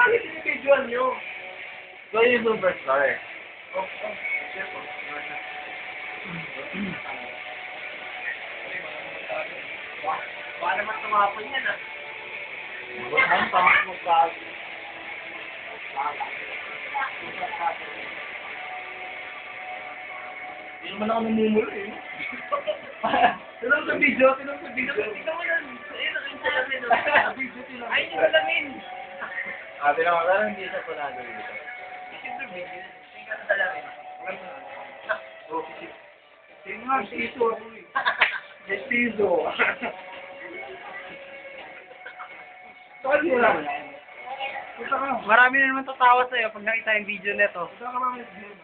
bakit individual nyo? So yung superstar. Oh, shit, oh. Baka naman tumapon yan, ah. Ang tamak magkakaroon. Hindi naman ako namumulo eh. Tinong sa video. Tingnan mo yan. Ayun, nakita natin. Ay, yung salamin. Tinan mo, pero hindi siya punado dito. Siyempre, video. Tingnan sa salamin. Tingnan nga, siso ako eh. Siso. Saan mo lang? Punta ka. Marami na naman tatawa sa'yo pag nakita yung video nito. Punta ka mamit video.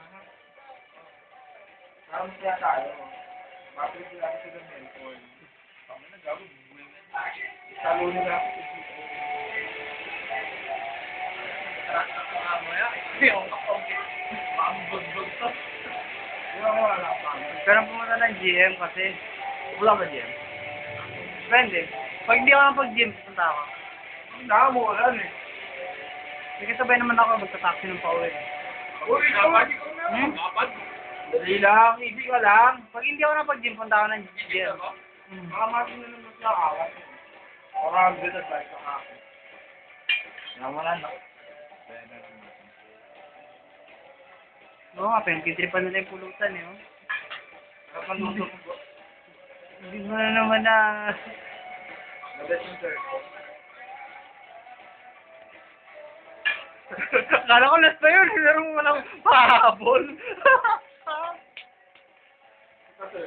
Parang siya tayo. Bakit sila ako sa mentor? Tama na, gago. Talo nila ako sa video. Pero pumunta ng GM kasi. Wala ba dyan? Depende. Pag hindi ako napag-gym, pupunta ako. Nakamulan eh. Sige, sabay naman ako magta-taxi ng pauwi. Uy, kapag ikaw na. Kapag. Dali lang, ibig ka lang. Pag hindi ako napag-gym, punta ako ng GM. Baka masin na naman siya awat. Baka good advice ang akin. Naman na, no? Oo nga, pinagtitripan nila yung pulutan eh. Oh. Kapag nusok ko. Hindi mo na naman na... Mabes yung sir. Kala ko last pa yun, pero mo lang pahabol. Kasi,